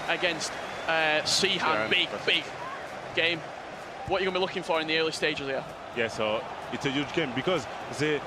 Against Cihan, big game. What are you going to be looking for in the early stages here? Yeah, so it's a huge game because they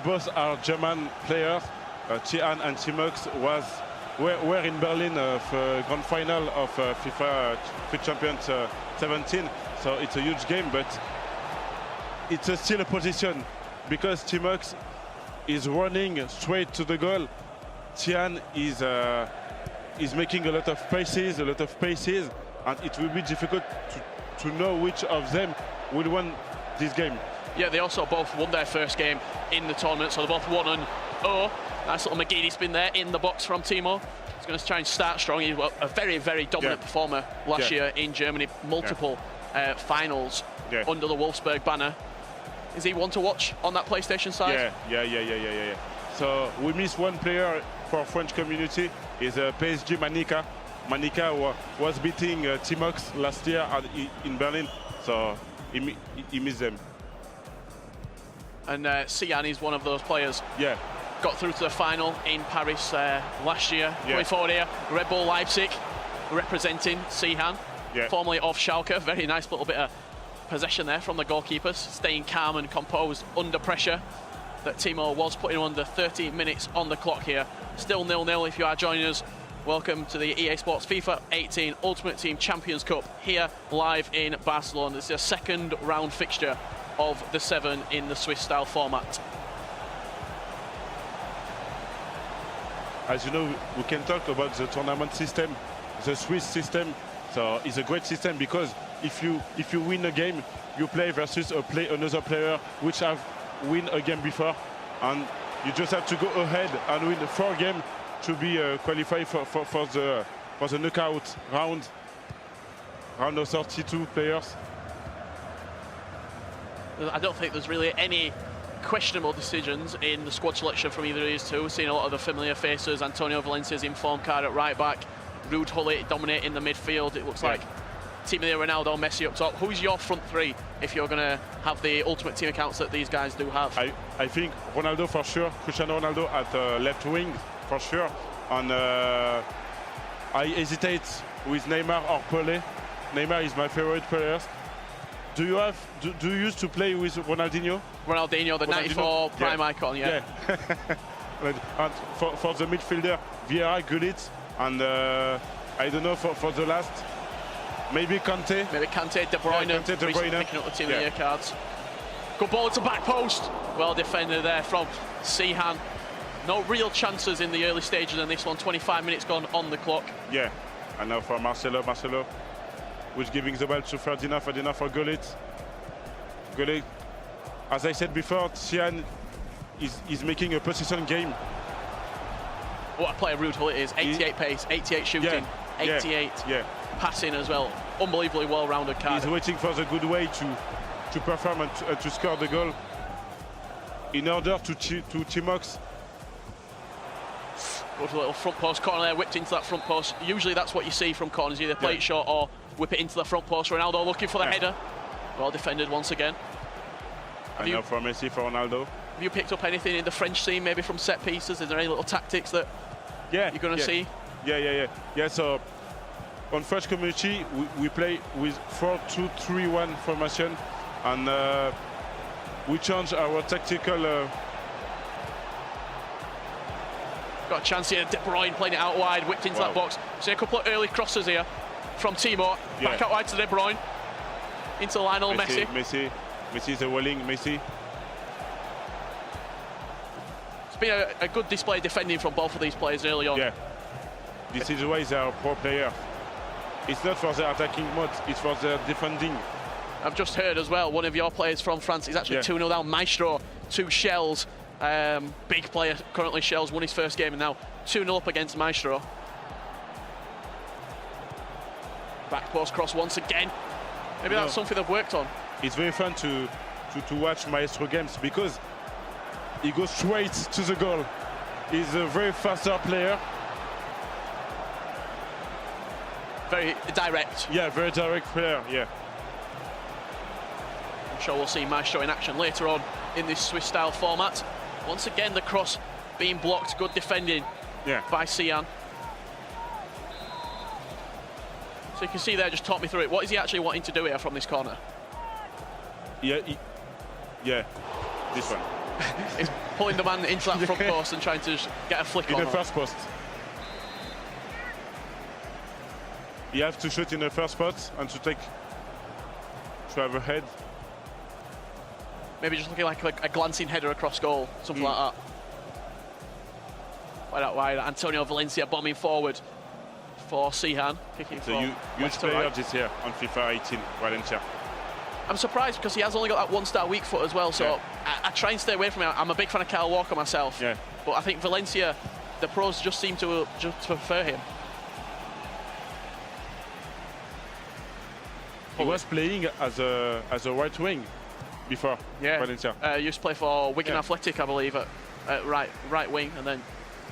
both are German players. Cihan and TimoX were in Berlin for grand final of FIFA FUT Champions 17. So it's a huge game, but it's still a position because TimoX is running straight to the goal. Cihan is making a lot of paces, and it will be difficult to know which of them will win this game. Yeah, they also both won their first game in the tournament, so they're both 1-0. Nice little McGeady spin there in the box from Timo. He's going to try and start strong. He's a very, very dominant performer last year in Germany, multiple finals under the Wolfsburg banner. Is he one to watch on that PlayStation side? Yeah. So we miss one player for French community, is PSG Manika. Manika was beating TimoX last year in Berlin, so he missed them. And Cihan is one of those players. Yeah. Got through to the final in Paris last year. Going forward here, Red Bull Leipzig representing Cihan, formerly of Schalke. Very nice little bit of possession there from the goalkeepers, staying calm and composed under pressure that Timo was putting under 30 minutes on the clock here. Still 0-0 if you are joining us. Welcome to the EA Sports FIFA 18 Ultimate Team Champions Cup here live in Barcelona. This is a second round fixture of the 7 in the Swiss style format. As you know, we can talk about the tournament system, the Swiss system. So it's a great system because if you win a game, you play versus another player which have win a game before, and you just have to go ahead and win 4 games to be qualified for the knockout round of 32 players. I don't think there's really any questionable decisions in the squad selection from either of these two. We've seen a lot of the familiar faces. Antonio Valencia's informed card at right back, Ruud Gullit dominating the midfield. It looks like Team of the Ronaldo, Messi up top. Who's your front three if you're going to have the Ultimate Team accounts that these guys do have? I think Ronaldo for sure, Cristiano Ronaldo at left wing for sure, and I hesitate with Neymar or Pelé. Neymar is my favorite player. Do you used to play with Ronaldinho? Ronaldinho, the 94 prime icon, and for the midfielder, Vieira, Gullit, and I don't know for the last, maybe Kante. Maybe Kante, De Bruyne, picking up the Team of the Year cards. Good ball to back post. Well defended there from Cihan. No real chances in the early stages in this one. 25 minutes gone on the clock. Yeah, and now for Marcelo, who's giving the ball to Ferdinand for Gullit. Gullit, as I said before, Cihan is making a position game. What a player Ruud Gullit is. 88 pace, 88 shooting, 88 passing as well. Unbelievably well-rounded card. He's waiting for the good way to perform and to score the goal. In order to TimoX. Go to the little front post corner there, whipped into that front post. Usually that's what you see from corners, either play it short or whip it into the front post. Ronaldo looking for the header. Well defended once again. And now for Messi, for Ronaldo. Have you picked up anything in the French scene, maybe from set pieces? Is there any little tactics that you're going to see? Yeah, so on French community, we play with 4-2-3-1 formation, and we change our tactical... Got a chance here, De Bruyne playing it out wide, whipped into that box. See a couple of early crosses here from Timo. Back out wide to De Bruyne. Into Lionel Messi. Messi is a willing Messi. It's been a good display defending from both of these players early on. Yeah, this is why they are pro player. It's not for their attacking mode, it's for their defending. I've just heard as well, one of your players from France is actually 2-0 down. Maestro, 2 Shells. Big player, currently Shells, won his first game and now 2-0 up against Maestro. Back post cross once again. Maybe that's something they've worked on. It's very fun to watch Maestro games because he goes straight to the goal. He's a very faster player. Very direct. Yeah, very direct player, I'm sure we'll see Maestro in action later on in this Swiss style format. Once again, the cross being blocked. Good defending by Cihan. So you can see there, just talk me through it. What is he actually wanting to do here from this corner? Yeah, this one. He's pulling the man into that front post and trying to just get a flick on. In the first post. You have to shoot in the first post and to have a head. Maybe just looking like a glancing header across goal, something like that. Wide out wide, Antonio Valencia bombing forward for Cihan, kicking so huge player this year on FIFA 18, Valencia. I'm surprised because he has only got that one-star weak foot as well, so I try and stay away from him. I'm a big fan of Kyle Walker myself, but I think Valencia, the pros just seem to prefer him. He was playing as a right wing before Valencia. Used to play for Wigan Athletic, I believe, at right wing, and then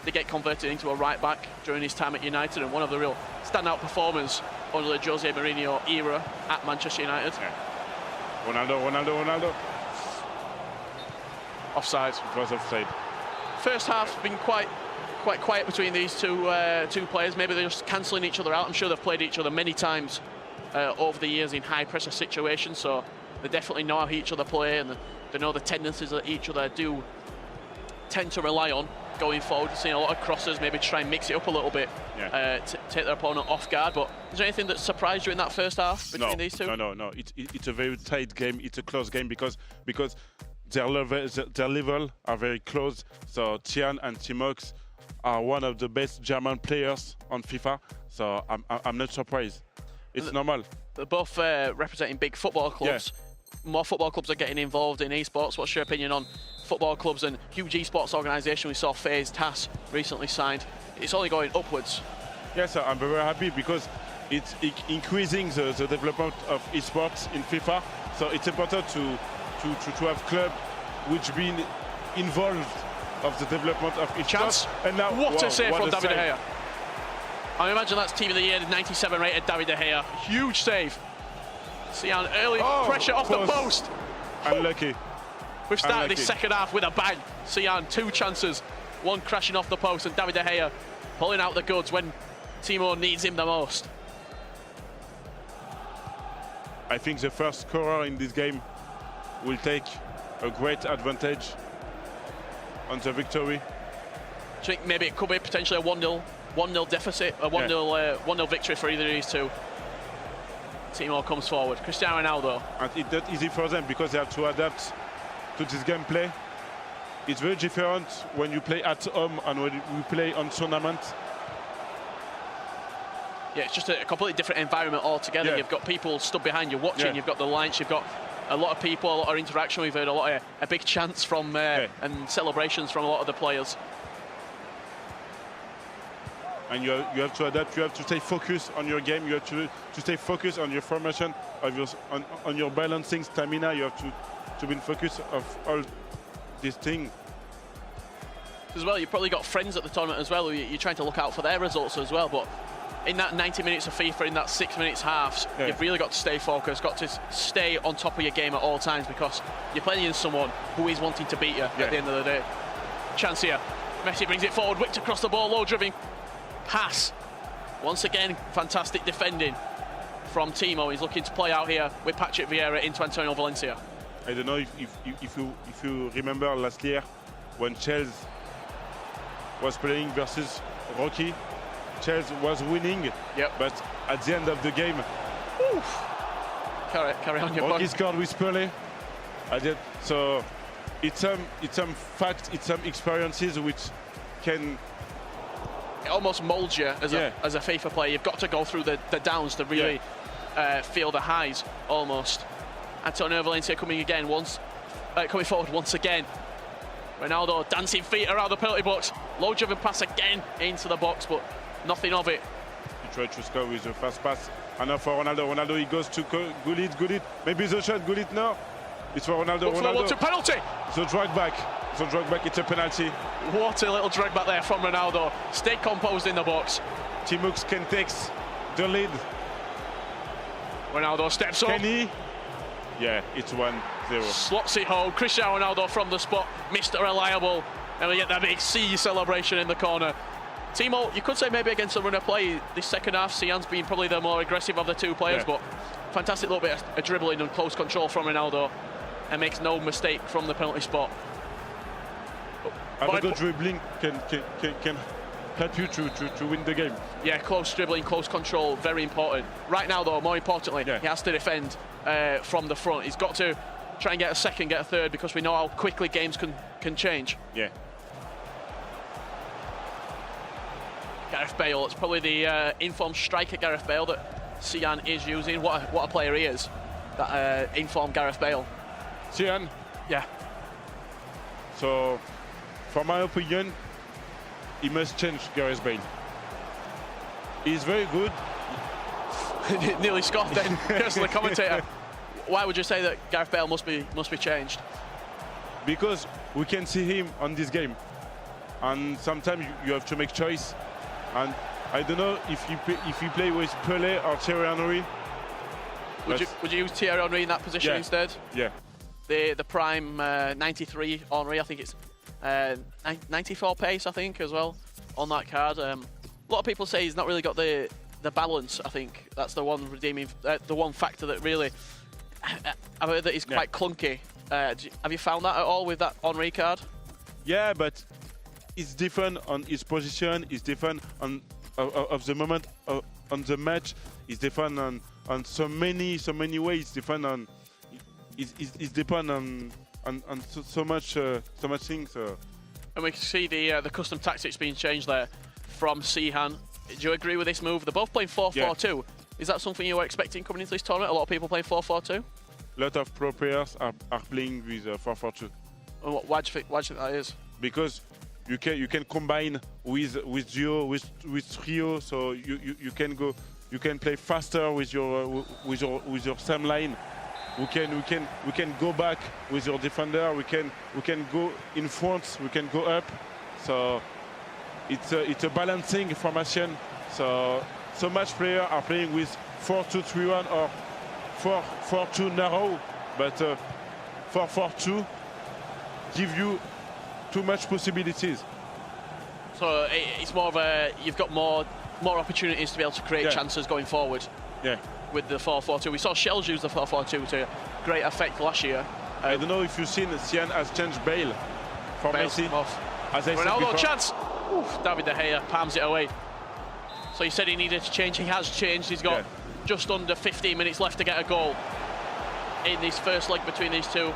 they get converted into a right back during his time at United, and one of the real standout performers under the Jose Mourinho era at Manchester United. Ronaldo. Offside. It was offside. First half been quite quiet between these two players. Maybe they're just cancelling each other out. I'm sure they've played each other many times over the years in high pressure situations, so they definitely know how each other play, and they know the tendencies that each other do tend to rely on going forward. We've seen a lot of crosses, maybe try and mix it up a little bit to take their opponent off guard. But is there anything that surprised you in that first half between these two? No. It's a very tight game. It's a close game because their level are very close. So Cihan and TimoX are one of the best German players on FIFA. So I'm not surprised. It's normal. They're both representing big football clubs. More football clubs are getting involved in esports. What's your opinion on football clubs and huge esports organisation? We saw FaZe TAS recently signed. It's only going upwards. Yes, I'm very happy because it's increasing the development of esports in FIFA. So it's important to have clubs which been involved of the development of esports. Chance. And now, what a save from David De Gea. I imagine that's Team of the Year, 97 rated David De Gea. Huge save. Cihan early pressure off the post. Unlucky. We've started this second half with a bang. Cihan, 2 chances, one crashing off the post, and David De Gea pulling out the goods when Timo needs him the most. I think the first scorer in this game will take a great advantage on the victory. I think maybe it could be potentially a 1-0 deficit, a 1-0 victory for either of these two. Timo comes forward. Cristiano Ronaldo. And it's not easy for them because they have to adapt to this gameplay. It's very different when you play at home and when you play on tournament. Yeah, it's just a completely different environment altogether. You've got people stood behind you watching. You've got the lights. You've got a lot of people, a lot of interaction. We've heard a big chants from and celebrations from a lot of the players. And you have to adapt. You have to stay focused on your game. You have to stay focused on your formation, on your balancing stamina. You have to be in focus of all these things. As well, you've probably got friends at the tournament as well. You're trying to look out for their results as well. But in that 90 minutes of FIFA, in that 6 minutes halves, you've really got to stay focused, got to stay on top of your game at all times because you're playing against someone who is wanting to beat you at the end of the day. Chance here. Messi brings it forward, whipped across the ball, low-driven pass. Once again, fantastic defending from Timo. He's looking to play out here with Patrick Vieira into Antonio Valencia. I don't know if you remember last year when Chelsea was playing versus Rocky. Chelsea was winning, but at the end of the game, carry on your Rocky scored with Pelé. So it's some facts, it's some experiences which can. It almost molds you as a FIFA player. You've got to go through the downs to really feel the highs almost. Antonio Valencia coming forward once again. Ronaldo dancing feet around the penalty box. Low-driven pass again into the box, but nothing of it. He tried to score with a fast pass. And now for Ronaldo. Ronaldo, he goes to Gullit. Maybe the shot, Gullit, no. It's for Ronaldo. Ronaldo. Penalty. The drag back, it's a penalty. What a little drag back there from Ronaldo. Stay composed in the box. TimoX can take the lead. Ronaldo steps up. Can he? Yeah, it's 1-0. Slots it home. Cristiano Ronaldo from the spot. Mr. Reliable. And we get that big C celebration in the corner. Timo, you could say maybe against the run of play this second half, Cihan's been probably the more aggressive of the two players, but fantastic little bit of dribbling and close control from Ronaldo, and makes no mistake from the penalty spot. Having good dribbling can help you to win the game. Yeah, close dribbling, close control, very important. Right now, though, more importantly, he has to defend from the front. He's got to try and get a second, get a third, because we know how quickly games can change. Yeah. Gareth Bale, it's probably the informed striker Gareth Bale that Cihan is using. What a player he is, that informed Gareth Bale. Cihan? Yeah. So, for my opinion, he must change Gareth Bale. He's very good. Nearly scoffed then, because of the commentator. Why would you say that Gareth Bale must be changed? Because we can see him on this game, and sometimes you have to make choice. And I don't know if you play with Pelé or Thierry Henry. Would you use Thierry Henry in that position instead? Yeah. The prime 93 Henry, I think it's 94 pace, I think, as well, on that card. A lot of people say he's not really got the balance. I think that's the one redeeming, the one factor that really. I've heard that he's quite clunky. Have you found that at all with that Henry card? Yeah, but it's different on his position. It's different on of the moment on the match. It's different on so many ways. It's different on. It's depend on so much things. And we can see the custom tactics being changed there from Cihan. Do you agree with this move? They're both playing 4-4-2. Is that something you were expecting coming into this tournament? A lot of people playing 4-4-2. A lot of pro players are playing with 4-4-2. Why do you think that is? Because you can combine with duo, with trio, so you can play faster with your same line. We can go back with your defender. We can go in front. We can go up. So it's a balancing formation. So much players are playing with 4-2-3-1 or 4-4-2 narrow, but 4-4-2 give you too much possibilities. So it's more of you've got more opportunities to be able to create chances going forward. Yeah. With the 4-4-2. We saw Shells use the 4-4-2 to great effect last year. I don't know if you've seen Cihan has changed Bale for Messi. As I Ronaldo said chance! Oof, David De Gea palms it away. So he said he needed to change. He has changed. He's got just under 15 minutes left to get a goal in this first leg between these two.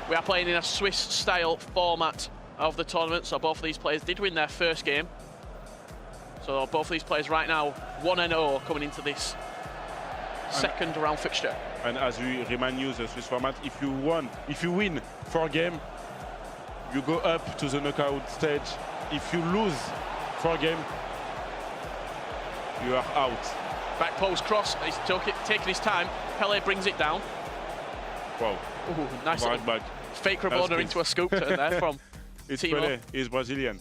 We are playing in a Swiss-style format of the tournament, so both of these players did win their first game. So both of these players right now 1-0 coming into this second round fixture. And as we remind you, the Swiss format, if you win 4 games, you go up to the knockout stage. If you lose 4 games, you are out. Back post cross, he's taking his time. Pelé brings it down. Wow. Ooh, nice little fake Rabona into a scoop turn there from it's Timo. Pelé, he's Brazilian.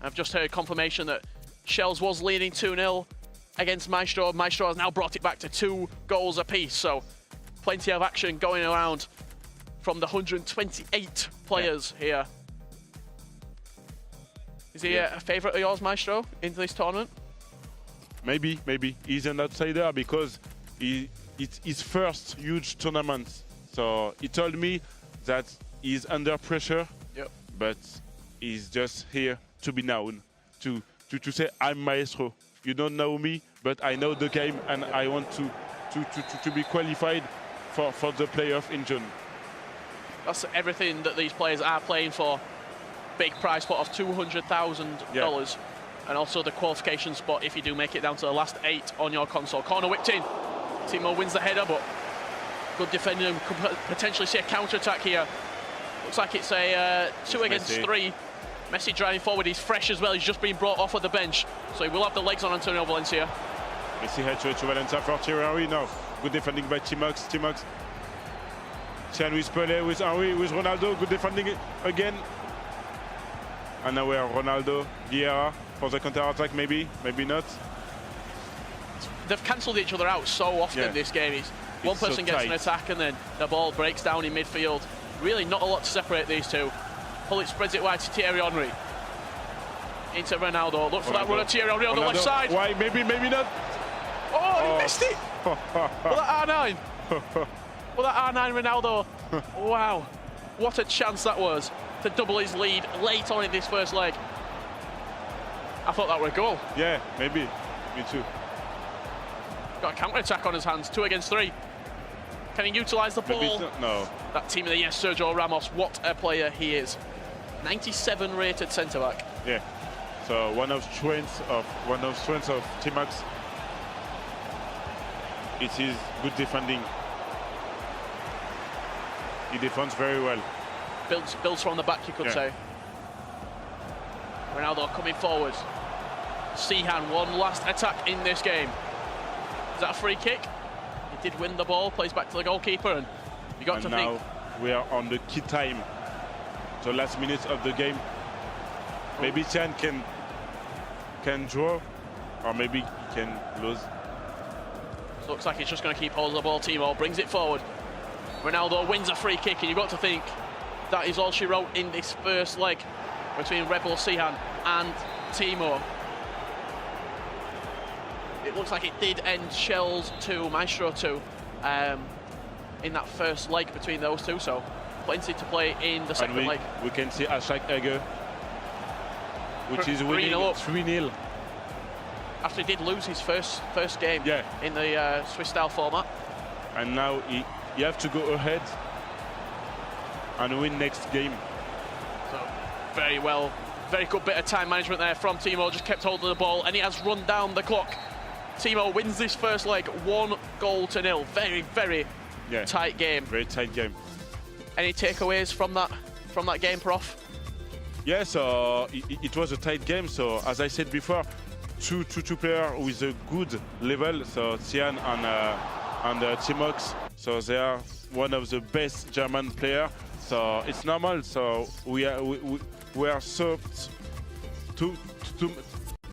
I've just heard confirmation that Shells was leading 2-0 against Maestro. Maestro has now brought it back to 2 goals apiece, so plenty of action going around from the 128 players here. Is he a favourite of yours, Maestro, into this tournament? Maybe. He's an outsider because it's his first huge tournament. So he told me that he's under pressure, but he's just here to be known, to say, I'm Maestro. You don't know me, but I know the game, and I want to be qualified for the playoff in June. That's everything that these players are playing for. Big prize pot of $200,000, and also the qualification spot if you do make it down to the last 8 on your console. Corner whipped in. Timo wins the header, but good defending. Could potentially see a counter-attack here. Looks like it's a 2 against 3. Messi driving forward. He's fresh as well. He's just been brought off of the bench, so he will have the legs on Antonio Valencia. Messi head to Valencia for Thierry Henry now. Good defending by TimoX. Cihan with Pelé, with Henry, with Ronaldo. Good defending again. And now we are Ronaldo, Vieira for the counter-attack, maybe not. They've cancelled each other out so often this game. It's one person gets an attack and then the ball breaks down in midfield. Really not a lot to seperate these two. Pullet spreads it wide to Thierry Henry. into Ronaldo. Look for that run of Thierry Henry on the left side. Why? Maybe not. Oh, he missed it. Well, that R9. Well, that R9 Ronaldo. Wow. What a chance that was to double his lead late on in this first leg. I thought that were a goal. Yeah, maybe. Me too. Got a counter-attack on his hands. 2 against 3. Can he utilise the ball? No. That team of the year, Sergio Ramos. What a player he is. 97 rated centre-back. Yeah. So one of strengths of TimoX. It is good defending. He defends very well. Builds from the back, you could say. Ronaldo coming forward. Cihan, one last attack in this game. Is that a free kick? He did win the ball, plays back to the goalkeeper, and you got to think. Now we are on the key time, the last minutes of the game. Maybe Cihan can draw, or maybe he can lose. Looks like he's just going to keep hold of the ball. Timo brings it forward. Ronaldo wins a free kick, and you've got to think that is all she wrote in this first leg between Red Bull Cihan and Timo. It looks like it did end Shells 2, Maestro 2 in that first leg between those two, so plenty to play in the second leg. We can see Ashak Ege, which is winning 3-0. After he did lose his first game in the Swiss style format. And now he have to go ahead and win next game. So very well, very good bit of time management there from Timo, just kept hold of the ball and he has run down the clock. Timo wins this first leg 1-0. Very, very tight game. Very tight game. Any takeaways from that game, Prof? Yeah, so it was a tight game. So as I said before, two players with a good level. So Cihan and TimoX. So they are one of the best German players. So it's normal. So we are so